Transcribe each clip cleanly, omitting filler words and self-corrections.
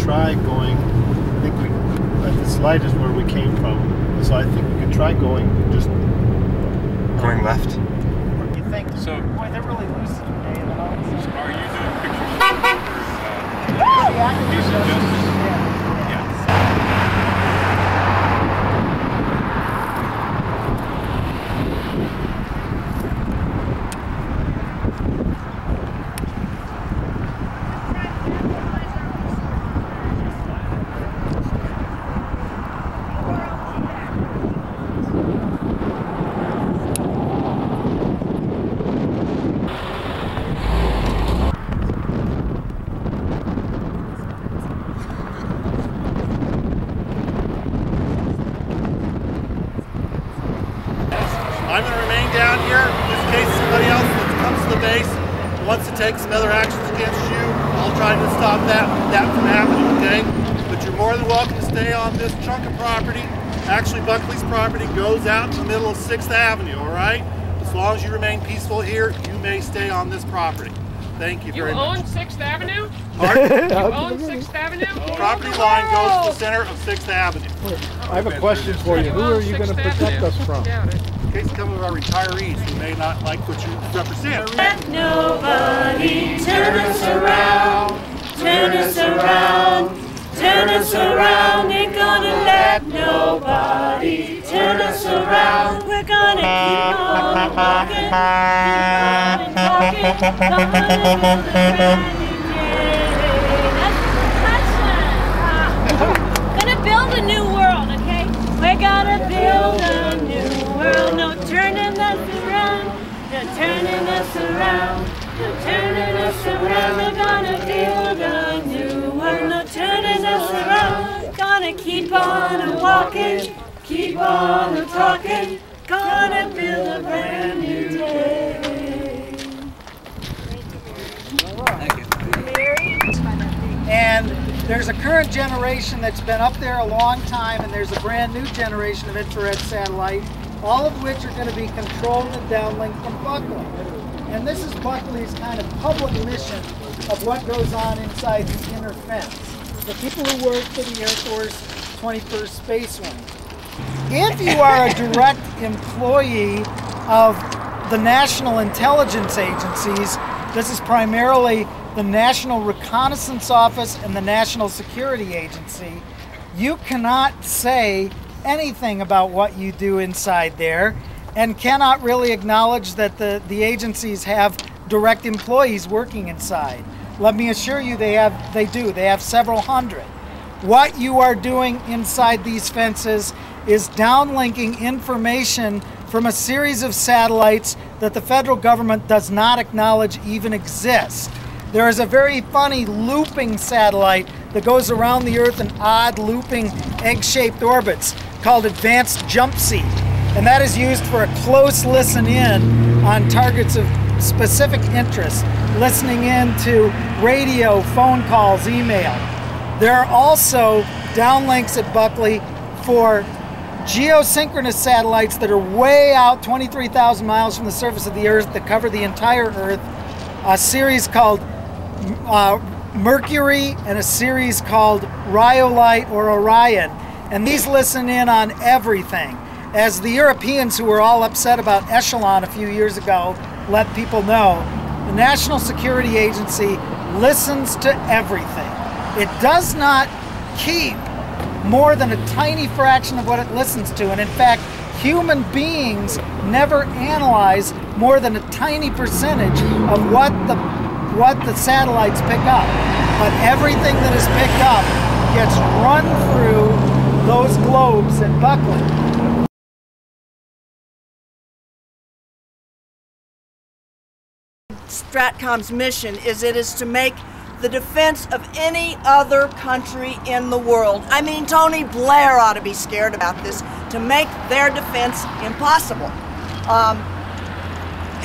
try going, I think this light is where we came from, so I think we could try going, just going left. You think? So, boy, they're really loose today. So are you doing pictures? I'm going to remain down here just in case somebody else that comes to the base wants to take some other actions against you. I'll try to stop that from happening, okay? But you're more than welcome to stay on this chunk of property. Actually, Buckley's property goes out in the middle of 6th Avenue, all right? As long as you remain peaceful here, you may stay on this property. Thank you very much. You own 6th Avenue? Pardon? You own 6th Avenue? The property line goes to the center of 6th Avenue. I have a question for you. Who are you going to protect us from? In case some of our retirees who may not like what you represent. Let nobody turn us around, turn us around, turn us around. Ain't gonna let nobody turn us around. We're gonna keep on walking, keep on talking, gonna build a new world, okay? We're gonna build a new world. No turning us around, no turning us around, no turning us around. We're gonna build a new world. No turning us around. Gonna keep on walking, keep on talking. Gonna build a brand new day. And there's a current generation that's been up there a long time, and there's a brand new generation of infrared satellite, all of which are going to be controlled and downlinked from Buckley. And this is Buckley's kind of public mission of what goes on inside the inner fence. The people who work for the Air Force 21st Space Wing. If you are a direct employee of the national intelligence agencies, this is primarily the National Reconnaissance Office and the National Security Agency, you cannot say anything about what you do inside there and cannot really acknowledge that the agencies have direct employees working inside. Let me assure you they do. They have several hundred. What you are doing inside these fences is downlinking information from a series of satellites that the federal government does not acknowledge even exist. There is a very funny looping satellite that goes around the Earth in odd looping egg-shaped orbits called Advanced Jump Seat. And that is used for a close listen in on targets of specific interest, listening in to radio, phone calls, email. There are also downlinks at Buckley for geosynchronous satellites that are way out 23,000 miles from the surface of the Earth that cover the entire Earth, a series called Mercury and a series called Rhyolite or Orion. And these listen in on everything. As the Europeans, who were all upset about Echelon a few years ago, let people know, the National Security Agency listens to everything. It does not keep more than a tiny fraction of what it listens to. And in fact, human beings never analyze more than a tiny percentage of what the satellites pick up. But everything that is picked up gets run through those globes at Buckley. Stratcom's mission is to make the defense of any other country in the world. I mean, Tony Blair ought to be scared about this, to make their defense impossible.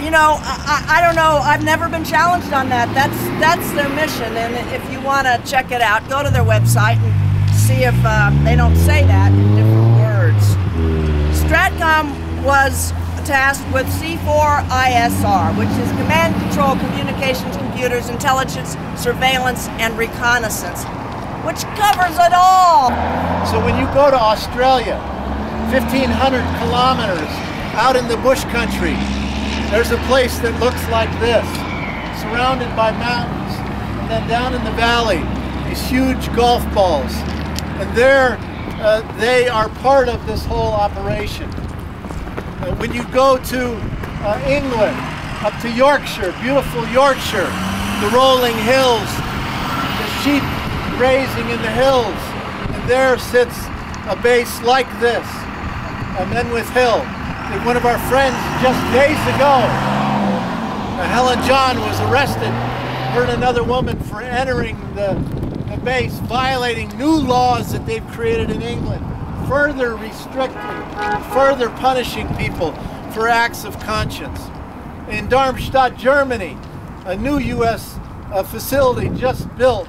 You know, I don't know, I've never been challenged on that. That's their mission, and if you want to check it out, go to their website and see if they don't say that in different words. Stratcom was tasked with C4ISR, which is Command, Control, Communications, Computers, Intelligence, Surveillance, and Reconnaissance. which covers it all. So when you go to Australia, 1,500 kilometers out in the bush country, there's a place that looks like this, surrounded by mountains, and then down in the valley, these huge golf balls. And there, they are part of this whole operation. When you go to England, up to Yorkshire, beautiful Yorkshire, the rolling hills, the sheep grazing in the hills, and there sits a base like this, Menwith Hill. And one of our friends just days ago, Helen John, was arrested, her and another woman, for entering the base, violating new laws that they've created in England, further restricting, further punishing people for acts of conscience. In Darmstadt, Germany, a new U.S. facility just built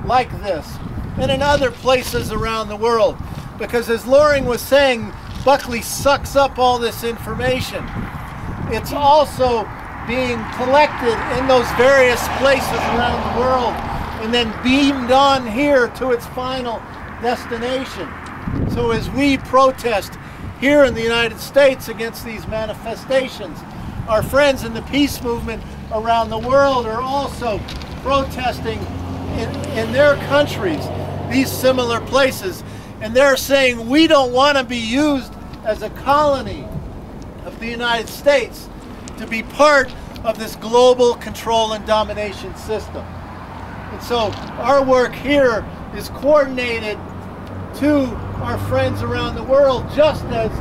like this, and in other places around the world. Because as Loring was saying, Buckley sucks up all this information. It's also being collected in those various places around the world and then beamed on here to its final destination. So as we protest here in the United States against these manifestations, our friends in the peace movement around the world are also protesting in their countries, these similar places, and they're saying we don't want to be used as a colony of the United States to be part of this global control and domination system. And so our work here is coordinated to our friends around the world, just as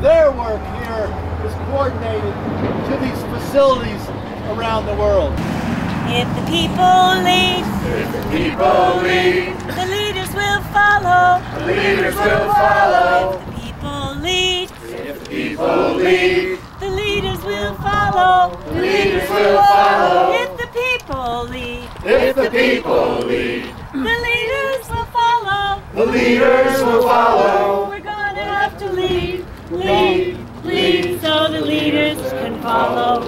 their work here is coordinated to these facilities around the world. If the people lead, the leaders will follow. The leaders will follow. If the people lead, the leaders will follow. The leaders will follow. If the people lead, the people lead, the leaders will follow. the leaders will follow. We're gonna have to lead, so the leaders can follow.